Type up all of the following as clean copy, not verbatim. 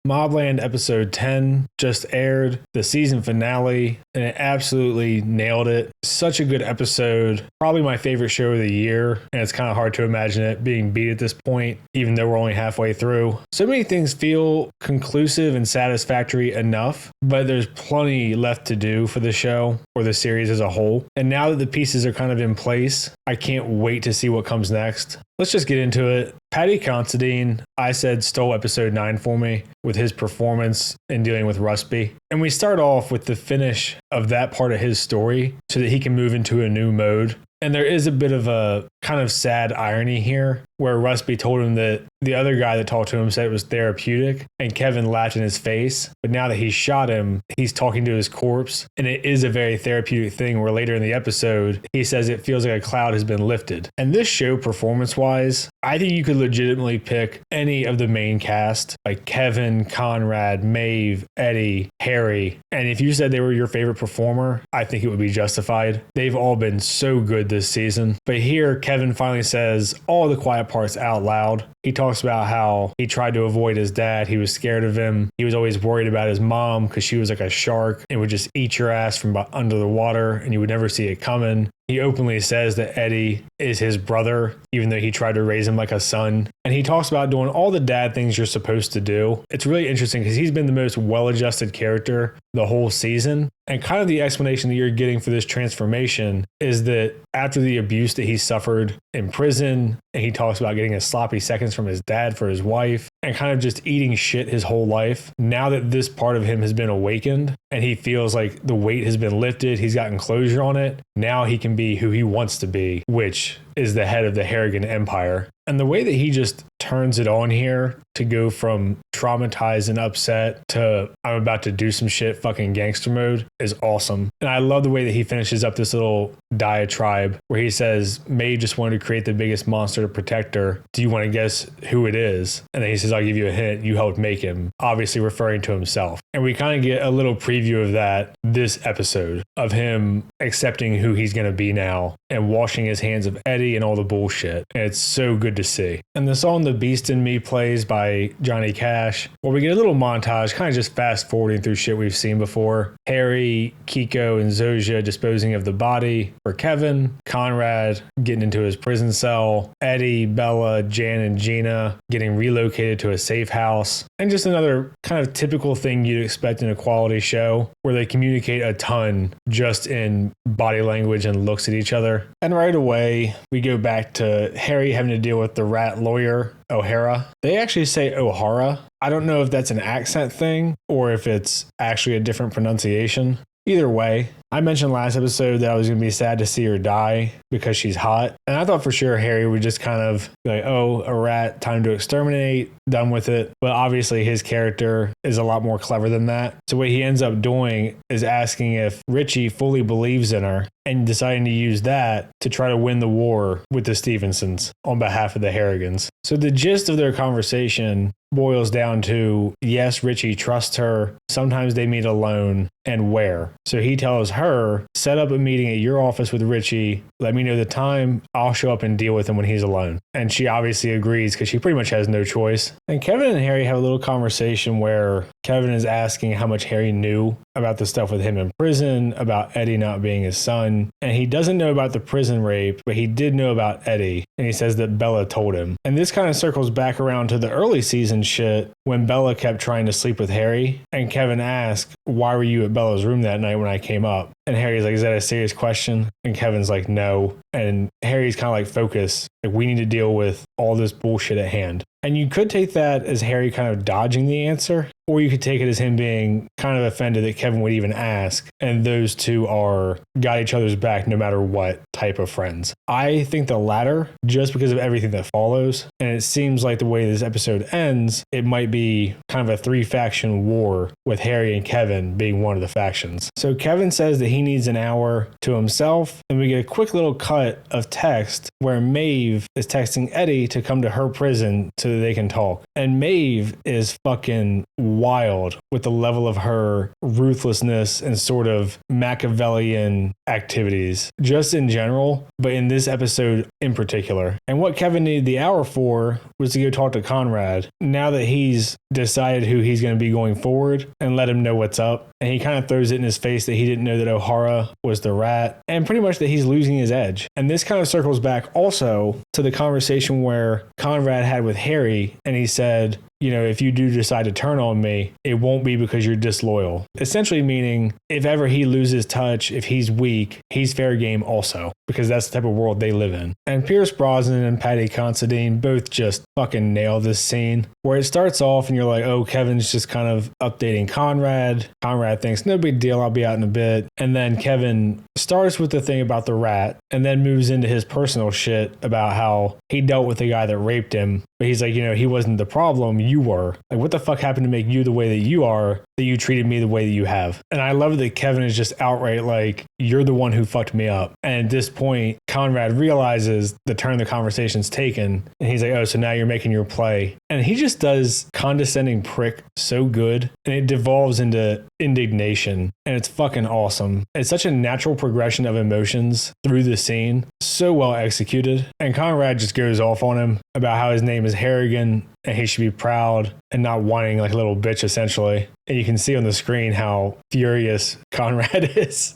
Mobland episode 10 just aired, the season finale, and it absolutely nailed it. Such a good episode. Probably my favorite show of the year, and it's kind of hard to imagine it being beat at this point, even though we're only halfway through. So many things feel conclusive and satisfactory enough, but there's plenty left to do for the show or the series as a whole. And now that the pieces are kind of in place, I can't wait to see what comes next. Let's just get into it. Paddy Considine, I said, stole episode 9 for me with his performance in dealing with Rusby. And we start off with the finish of that part of his story so that he can move into a new mode. And there is a bit of a kind of sad irony here where Rusby told him that the other guy that talked to him said it was therapeutic, and Kevin laughed in his face. But now that he shot him, he's talking to his corpse, and it is a very therapeutic thing where later in the episode, he says it feels like a cloud has been lifted. And this show, performance-wise, I think you could legitimately pick any of the main cast, like Kevin, Conrad, Maeve, Eddie, Harry. And if you said they were your favorite performer, I think it would be justified. They've all been so good this season. But here, Kevin finally says all the quiet parts out loud. He talks about how he tried to avoid his dad. He was scared of him. He was always worried about his mom because she was like a shark and would just eat your ass from under the water and you would never see it coming. He openly says that Eddie is his brother, even though he tried to raise him like a son. And he talks about doing all the dad things you're supposed to do. It's really interesting because he's been the most well-adjusted character the whole season. And kind of the explanation that you're getting for this transformation is that after the abuse that he suffered in prison, and he talks about getting a sloppy seconds from his dad for his wife, and kind of just eating shit his whole life, now that this part of him has been awakened and he feels like the weight has been lifted, he's gotten closure on it, now he can be who he wants to be, which is the head of the Harrigan Empire. And the way that he just turns it on here to go from traumatized and upset to I'm about to do some shit fucking gangster mode is awesome. And I love the way that he finishes up this little diatribe where he says, May just wanted to create the biggest monster to protect her. Do you want to guess who it is? And then he says, I'll give you a hint. You helped make him, obviously referring to himself. And we kind of get a little preview of that this episode of him accepting who he's going to be now and washing his hands of Eddie and all the bullshit. And it's so good to see. And the song The Beast in Me plays by Johnny Cash, where we get a little montage, kind of just fast forwarding through shit we've seen before. Harry, Kiko, and Zosia disposing of the body for Kevin, Conrad getting into his prison cell, Eddie, Bella, Jan, and Gina getting relocated to a safe house, and just another kind of typical thing you'd expect in a quality show where they communicate a ton just in body language and looks at each other. And right away, we go back to Harry having to deal with the rat lawyer, O'Hara. They actually say O'Hara. I don't know if that's an accent thing or if it's actually a different pronunciation. Either way, I mentioned last episode that I was going to be sad to see her die because she's hot. And I thought for sure Harry would just kind of be like, oh, a rat, time to exterminate, done with it. But obviously his character is a lot more clever than that. So what he ends up doing is asking if Richie fully believes in her and deciding to use that to try to win the war with the Stevensons on behalf of the Harrigans. So the gist of their conversation boils down to, yes, Richie trusts her. Sometimes they meet alone, and where. So he tells her, set up a meeting at your office with Richie. Let me know the time. I'll show up and deal with him when he's alone. And she obviously agrees because she pretty much has no choice. And Kevin and Harry have a little conversation where Kevin is asking how much Harry knew about the stuff with him in prison, about Eddie not being his son. And he doesn't know about the prison rape, but he did know about Eddie. And he says that Bella told him. And this kind of circles back around to the early season shit when Bella kept trying to sleep with Harry. And Kevin asked, why were you at Bella's room that night when I came up? And Harry's like, is that a serious question? And Kevin's like, no. And Harry's kind of like, focus. Like, we need to deal with all this bullshit at hand. And you could take that as Harry kind of dodging the answer, or you could take it as him being kind of offended that Kevin would even ask. And those two are got each other's back no matter what type of friends. I think the latter, just because of everything that follows. And it seems like the way this episode ends, it might be kind of a 3-faction war with Harry and Kevin being one of the factions. So Kevin says that he needs an hour to himself. And we get a quick little cut of text where Maeve is texting Eddie to come to her prison so that they can talk. And Maeve is fucking wild with the level of her ruthlessness and sort of Machiavellian activities. Just in general, general, but in this episode in particular. And what Kevin needed the hour for was to go talk to Conrad now that he's decided who he's going to be going forward and let him know what's up. And he kind of throws it in his face that he didn't know that O'Hara was the rat and pretty much that he's losing his edge. And this kind of circles back also to the conversation where Conrad had with Harry, and he said, you know, if you do decide to turn on me, it won't be because you're disloyal. Essentially meaning if ever he loses touch, if he's weak, he's fair game also, because that's the type of world they live in. And Pierce Brosnan and Paddy Considine both just fucking nail this scene where it starts off and you're like, oh, Kevin's just kind of updating Conrad. Conrad thinks, no big deal, I'll be out in a bit. And then Kevin starts with the thing about the rat and then moves into his personal shit about how he dealt with the guy that raped him. But he's like, you know, he wasn't the problem, you were. Like, what the fuck happened to make you the way that you are, that you treated me the way that you have? And I love that Kevin is just outright like, you're the one who fucked me up. And at this point, Conrad realizes the turn the conversation's taken. And he's like, oh, so now you're making your play. And he just does condescending prick so good. And it devolves into indignation. And it's fucking awesome. It's such a natural progression of emotions through the scene. So well executed. And Conrad just goes off on him about how his name is Harrigan and he should be proud and not whining like a little bitch, essentially. And you can see on the screen how furious Conrad is.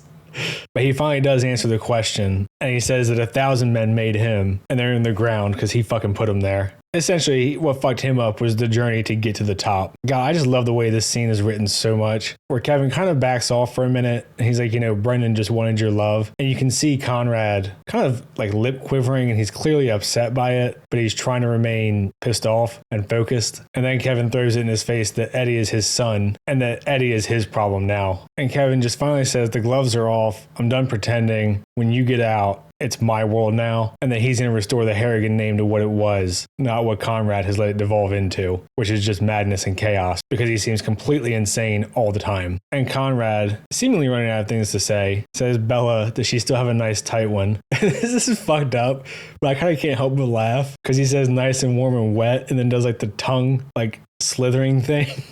But he finally does answer the question, and he says that 1,000 men made him, and they're in the ground because he fucking put them there. Essentially, what fucked him up was the journey to get to the top. God, I just love the way this scene is written so much, where Kevin kind of backs off for a minute, and he's like, you know, Brendan just wanted your love. And you can see Conrad kind of like lip quivering, and he's clearly upset by it, but he's trying to remain pissed off and focused. And then Kevin throws it in his face that Eddie is his son, and that Eddie is his problem now. And Kevin just finally says, the gloves are off, I'm done pretending, when you get out, it's my world now, and that he's going to restore the Harrigan name to what it was, not what Conrad has let it devolve into, which is just madness and chaos, because he seems completely insane all the time. And Conrad, seemingly running out of things to say, says Bella, does she still have a nice tight one? This is fucked up, but I kind of can't help but laugh, because he says nice and warm and wet, and then does like the tongue, like slithering thing.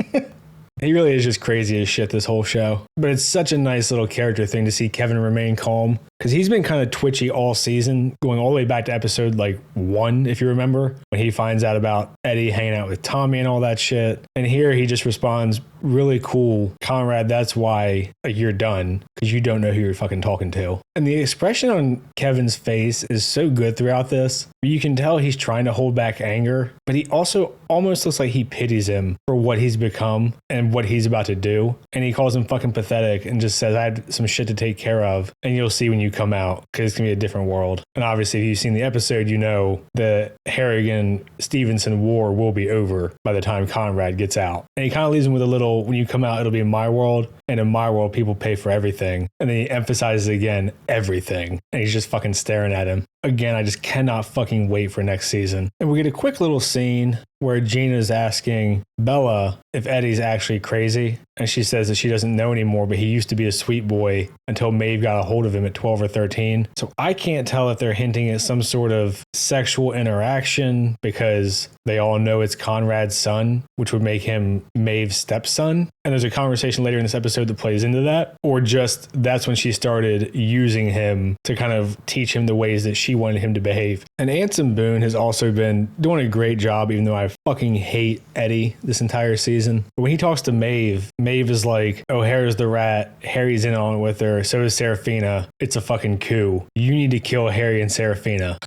He really is just crazy as shit this whole show. But it's such a nice little character thing to see Kevin remain calm. Because he's been kind of twitchy all season, going all the way back to episode like 1, if you remember, when he finds out about Eddie hanging out with Tommy and all that shit. And here he just responds, really cool, Conrad, that's why you're done, because you don't know who you're fucking talking to. And the expression on Kevin's face is so good throughout this. You can tell he's trying to hold back anger, but he also almost looks like he pities him for what he's become and what he's about to do. And he calls him fucking pathetic and just says, I had some shit to take care of, and you'll see when you come out, because it's gonna be a different world. And obviously, if you've seen the episode, you know the Harrigan-Stevenson war will be over by the time Conrad gets out. And he kind of leaves him with a little, when you come out, it'll be in my world, and in my world, people pay for everything. And then he emphasizes again, everything. And he's just fucking staring at him. Again, I just cannot fucking wait for next season. And we get a quick little scene where Gina's asking Bella if Eddie's actually crazy. And she says that she doesn't know anymore, but he used to be a sweet boy until Maeve got a hold of him at 12 or 13. So I can't tell if they're hinting at some sort of sexual interaction because they all know it's Conrad's son, which would make him Maeve's stepson. And there's a conversation later in this episode that plays into that. Or just that's when she started using him to kind of teach him the ways that she wanted him to behave. And Anson Boone has also been doing a great job, even though I fucking hate Eddie this entire season. But when he talks to Maeve, Maeve is like, O'Hara's the rat, Harry's in on it with her, so is Serafina. It's a fucking coup. You need to kill Harry and Serafina.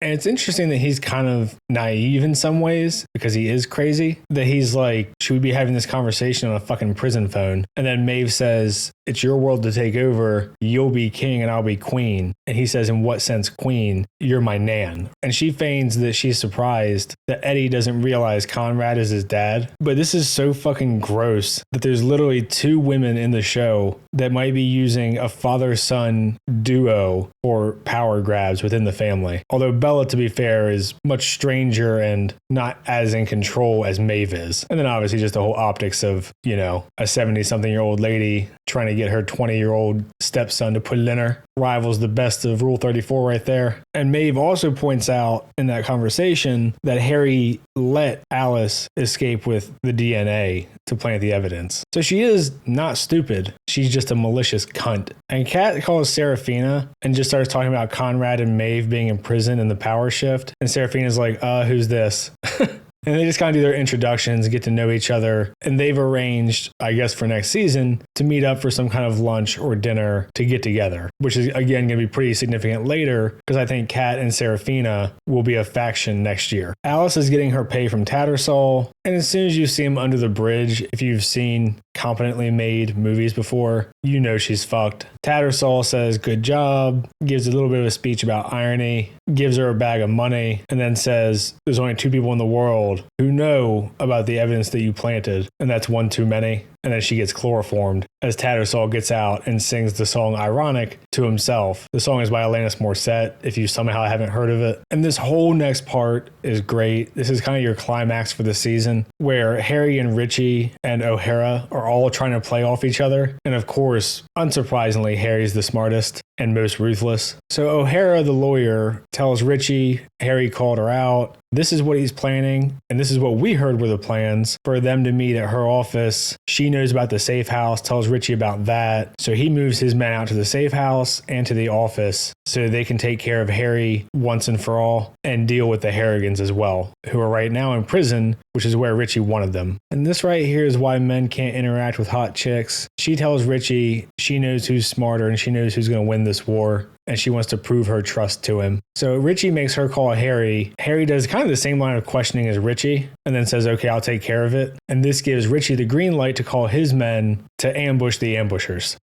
And it's interesting that he's kind of naive in some ways because he is crazy. That he's like, should we be having this conversation on a fucking prison phone? And then Maeve says, it's your world to take over. You'll be king and I'll be queen. And he says, in what sense queen? You're my nan. And she feigns that she's surprised that Eddie doesn't realize Conrad is his dad. But this is so fucking gross that there's literally 2 women in the show that might be using a father-son duo for power grabs within the family. Although Bella, to be fair, is much stranger and not as in control as Maeve is. And then obviously just the whole optics of, you know, a 70-something-year-old lady trying to get her 20-year-old stepson to put it in her. Rivals the best of Rule 34 right there. And Maeve also points out in that conversation that Harry let Alice escape with the DNA to plant the evidence. So she is not stupid. She's just a malicious cunt. And Kat calls Serafina and just starts talking about Conrad and Maeve being in prison and the power shift. And Serafina's like, who's this? And they just kind of do their introductions, get to know each other. And they've arranged, I guess, for next season to meet up for some kind of lunch or dinner to get together, which is, again, going to be pretty significant later because I think Kat and Serafina will be a faction next year. Alice is getting her pay from Tattersall. And as soon as you see him under the bridge, if you've seen competently made movies before, you know she's fucked. Tattersall says, good job, gives a little bit of a speech about irony, gives her a bag of money, and then says, there's only 2 people in the world who know about the evidence that you planted, and that's one too many. And then she gets chloroformed as Tattersall gets out and sings the song Ironic to himself. The song is by Alanis Morissette, if you somehow haven't heard of it. And this whole next part is great. This is kind of your climax for the season, where Harry and Richie and O'Hara are all trying to play off each other. And of course, unsurprisingly, Harry's the smartest and most ruthless. So O'Hara, the lawyer, tells Richie Harry called her out. This is what he's planning, and this is what we heard were the plans for them to meet at her office. She knows about the safe house, tells Richie about that. So he moves his men out to the safe house and to the office so they can take care of Harry once and for all and deal with the Harrigans as well, who are right now in prison, which is where Richie wanted them. And this right here is why men can't interact with hot chicks. She tells Richie she knows who's smarter and she knows who's going to win this war, and she wants to prove her trust to him. So Richie makes her call Harry. Harry does kind of the same line of questioning as Richie and then says, okay, I'll take care of it. And this gives Richie the green light to call his men to ambush the ambushers.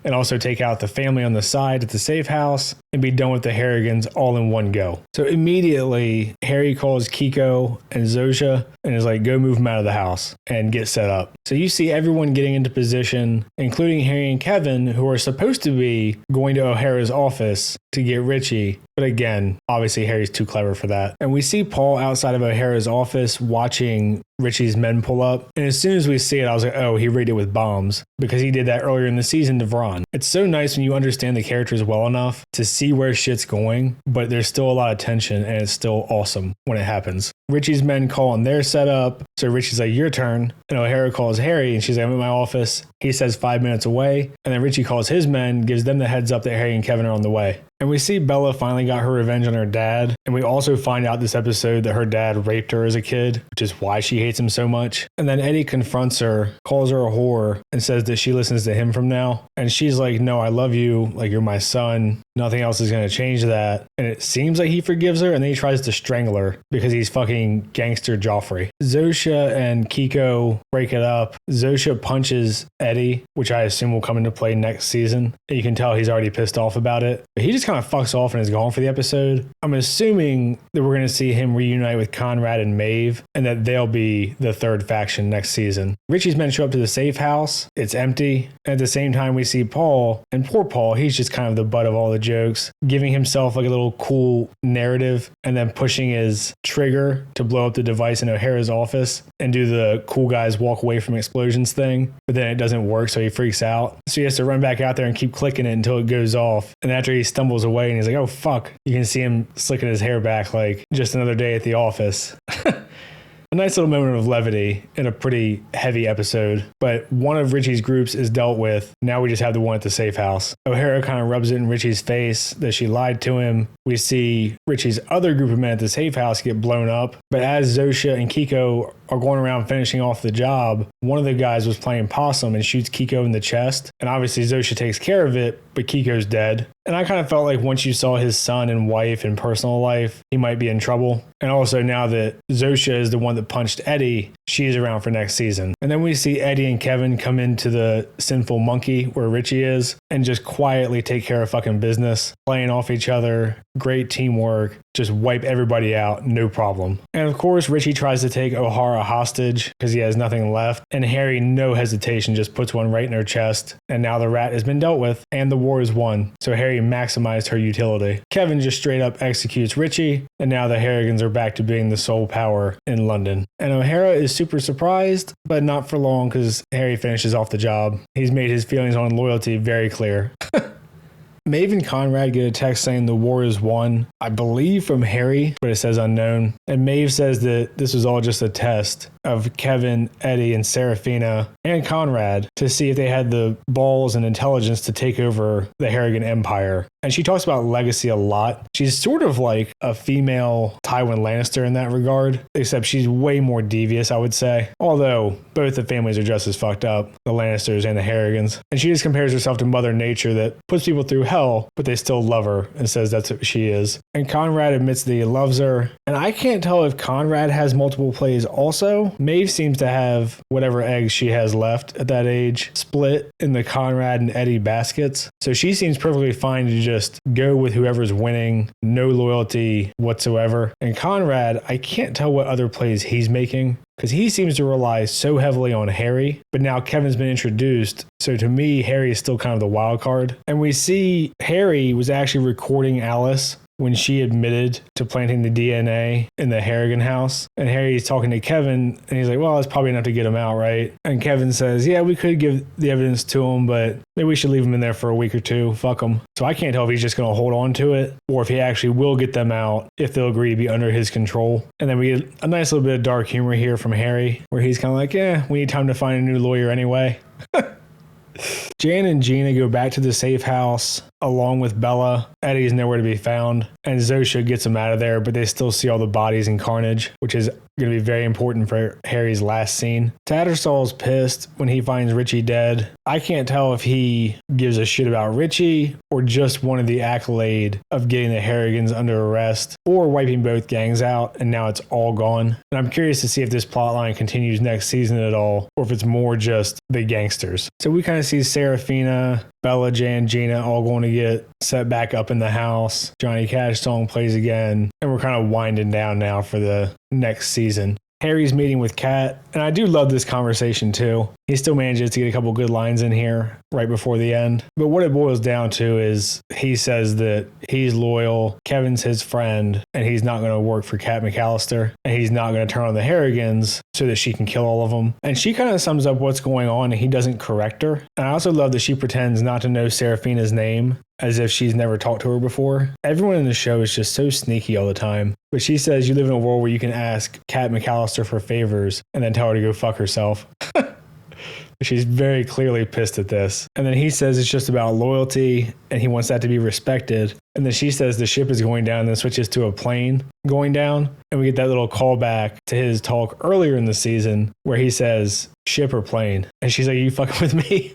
And also take out the family on the side at the safe house and be done with the Harrigans all in one go. So immediately, Harry calls Kiko and Zosha and is like, go move them out of the house and get set up. So you see everyone getting into position, including Harry and Kevin, who are supposed to be going to O'Hara's office to get Richie. But again, obviously Harry's too clever for that. And we see Paul outside of O'Hara's office watching Richie's men pull up. And as soon as we see it, I was like, oh, he rigged it with bombs, because he did that earlier in the season to Vron. It's so nice when you understand the characters well enough to see where shit's going, but there's still a lot of tension and it's still awesome when it happens. Richie's men call on their setup. So Richie's like, your turn. And O'Hara calls Harry and she's like, I'm in my office. He says 5 minutes away. And then Richie calls his men, gives them the heads up that Harry and Kevin are on the way. And we see Bella finally got her revenge on her dad. And we also find out this episode that her dad raped her as a kid, which is why she hates him so much. And then Eddie confronts her, calls her a whore, and says that she listens to him from now. And she's like, no, I love you. Like, you're my son. Nothing else is going to change that. And it seems like he forgives her, and then he tries to strangle her because he's fucking gangster Joffrey. Zosha and Kiko break it up. Zosha punches Eddie, which I assume will come into play next season. And you can tell he's already pissed off about it. But he just kind of fucks off and is gone for the episode. I'm assuming that we're going to see him reunite with Conrad and Maeve, and that they'll be the third faction next season. Richie's men show up to the safe house. It's empty. And at the same time, we see Paul, and poor Paul, he's just kind of the butt of all the jokes, giving himself like a little cool narrative and then pushing his trigger to blow up the device in O'Hara's office and do the cool guys walk away from explosions thing. But then it doesn't work, so he freaks out. So he has to run back out there and keep clicking it until it goes off. And after he stumbles away and he's like, oh fuck, you can see him slicking his hair back like just another day at the office. A nice little moment of levity in a pretty heavy episode, but one of Richie's groups is dealt with. Now we just have the one at the safe house. O'Hara kind of rubs it in Richie's face that she lied to him. We see Richie's other group of men at the safe house get blown up, but as Zosha and Kiko are going around finishing off the job, one of the guys was playing possum and shoots Kiko in the chest. And obviously Zosha takes care of it, but Kiko's dead. And I kind of felt like once you saw his son and wife in personal life, he might be in trouble. And also now that Zosha is the one that punched Eddie, she's around for next season. And then we see Eddie and Kevin come into the Sinful Monkey where Richie is and just quietly take care of fucking business, playing off each other, great teamwork, just wipe everybody out, no problem. And of course, Richie tries to take O'Hara hostage because he has nothing left. And Harry, no hesitation, just puts one right in her chest. And now the rat has been dealt with and the war is won. So Harry maximized her utility. Kevin just straight up executes Richie. And now the Harrigans are back to being the sole power in London. And O'Hara is super surprised, but not for long because Harry finishes off the job. He's made his feelings on loyalty very clear. Maeve and Conrad get a text saying the war is won, I believe from Harry, but it says unknown. And Maeve says that this was all just a test of Kevin, Eddie, and Serafina and Conrad to see if they had the balls and intelligence to take over the Harrigan Empire. And she talks about legacy a lot. She's sort of like a female Tywin Lannister in that regard, except she's way more devious, I would say. Although both the families are just as fucked up, the Lannisters and the Harrigans. And she just compares herself to Mother Nature that puts people through hell, but they still love her and says that's what she is. And Conrad admits that he loves her. And I can't tell if Conrad has multiple plays also. Maeve seems to have whatever eggs she has left at that age split in the Conrad and Eddie baskets. So she seems perfectly fine to just go with whoever's winning, no loyalty whatsoever. And Conrad, I can't tell what other plays he's making because he seems to rely so heavily on Harry, but now Kevin's been introduced. So to me, Harry is still kind of the wild card. And we see Harry was actually recording Alice when she admitted to planting the DNA in the Harrigan house. And Harry's talking to Kevin, and he's like, well, that's probably enough to get him out, right? And Kevin says, yeah, we could give the evidence to him, but maybe we should leave him in there for a week or two. Fuck him. So I can't tell if he's just going to hold on to it, or if he actually will get them out, if they'll agree to be under his control. And then we get a nice little bit of dark humor here from Harry, where he's kind of like, yeah, we need time to find a new lawyer anyway. Jan and Gina go back to the safe house along with Bella. Eddie's nowhere to be found, and Zosha gets him out of there, but they still see all the bodies and carnage, which is going to be very important for Harry's last scene. Tattersall's pissed when he finds Richie dead. I can't tell if he gives a shit about Richie or just wanted the accolade of getting the Harrigans under arrest or wiping both gangs out, and now it's all gone. And I'm curious to see if this plotline continues next season at all, or if it's more just the gangsters. So we kind of see Serafina, Bella, Jan, Gina all going to get set back up in the house. Johnny Cash song plays again, and we're kind of winding down now for the next season. Harry's meeting with Kat, and I do love this conversation too. He still manages to get a couple good lines in here right before the end. But what it boils down to is he says that he's loyal, Kevin's his friend, and he's not going to work for Kat McAllister, and he's not going to turn on the Harrigans so that she can kill all of them. And she kind of sums up what's going on, and he doesn't correct her. And I also love that she pretends not to know Serafina's name, as if she's never talked to her before. Everyone in the show is just so sneaky all the time. But she says you live in a world where you can ask Kat McAllister for favors and then tell her to go fuck herself. She's very clearly pissed at this. And then he says it's just about loyalty and he wants that to be respected. And then she says the ship is going down and then switches to a plane going down. And we get that little callback to his talk earlier in the season where he says, ship or plane? And she's like, are you fucking with me?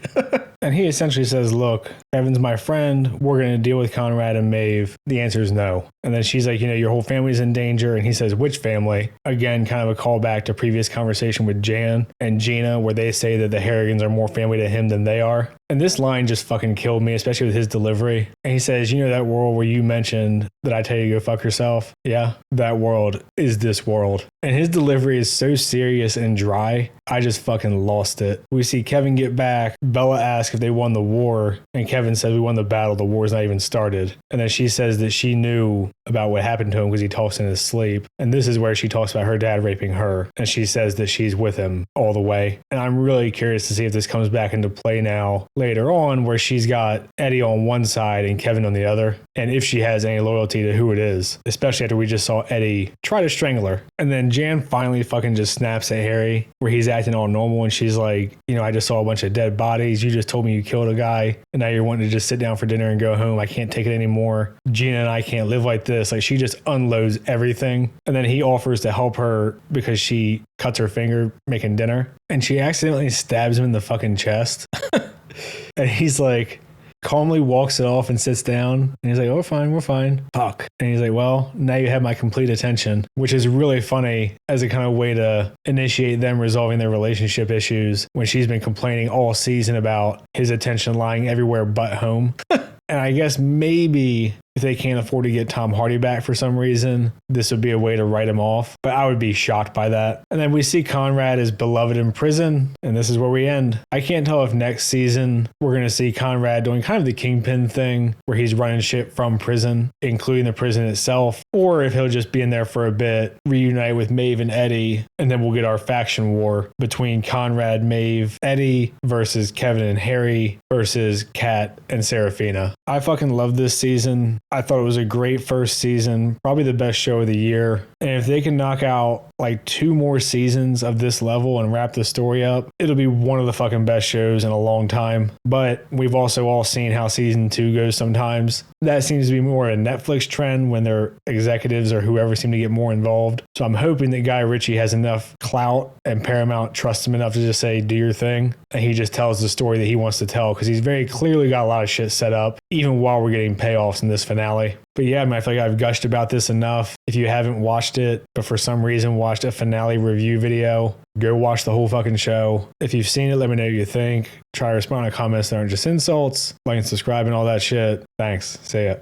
And he essentially says, look, Kevin's my friend. We're going to deal with Conrad and Maeve. The answer is no. And then she's like, your whole family's in danger. And he says, which family? Again, kind of a callback to previous conversation with Jan and Gina, where they say that the Harrigans are more family to him than they are. And this line just fucking killed me, especially with his delivery. And he says, that world where you mentioned that I tell you to go fuck yourself? Yeah, that world is this world. And his delivery is so serious and dry. I just fucking lost it. We see Kevin get back. Bella asks if they won the war. And Kevin says, we won the battle. The war's not even started. And then she says that she knew about what happened to him because he talks in his sleep. And this is where she talks about her dad raping her. And she says that she's with him all the way. And I'm really curious to see if this comes back into play now later on, where she's got Eddie on one side and Kevin on the other. And if she has any loyalty to who it is, especially after we just saw Eddie try to strangle her. And then Jan finally fucking just snaps at Harry, where he's acting all normal. And she's like, I just saw a bunch of dead bodies. You just told me you killed a guy. And now you're wanting to just sit down for dinner and go home. I can't take it anymore. Gina and I can't live like this. Like, she just unloads everything. And then he offers to help her because she cuts her finger making dinner. And she accidentally stabs him in the fucking chest. And he's like, calmly walks it off and sits down. And he's like, oh, we're fine. Fuck. And he's like, well, now you have my complete attention, which is really funny as a kind of way to initiate them resolving their relationship issues when she's been complaining all season about his attention lying everywhere but home. And I guess maybe if they can't afford to get Tom Hardy back for some reason, this would be a way to write him off. But I would be shocked by that. And then we see Conrad is beloved in prison, and this is where we end. I can't tell if next season we're going to see Conrad doing kind of the Kingpin thing where he's running shit from prison, including the prison itself, or if he'll just be in there for a bit, reunite with Maeve and Eddie, and then we'll get our faction war between Conrad, Maeve, Eddie versus Kevin and Harry versus Kat and Serafina. I fucking love this season. I thought it was a great first season, probably the best show of the year. And if they can knock out like 2 more seasons of this level and wrap the story up, it'll be one of the fucking best shows in a long time. But we've also all seen how season 2 goes sometimes. That seems to be more a Netflix trend when their executives or whoever seem to get more involved. So I'm hoping that Guy Ritchie has enough clout and Paramount trusts him enough to just say, do your thing. And he just tells the story that he wants to tell because he's very clearly got a lot of shit set up, even while we're getting payoffs in this finale. But yeah, man, I feel like I've gushed about this enough. If you haven't watched it, but for some reason watched a finale review video, go watch the whole fucking show. If you've seen it, let me know what you think. Try to respond to comments that aren't just insults. Like and subscribe and all that shit. Thanks. See ya.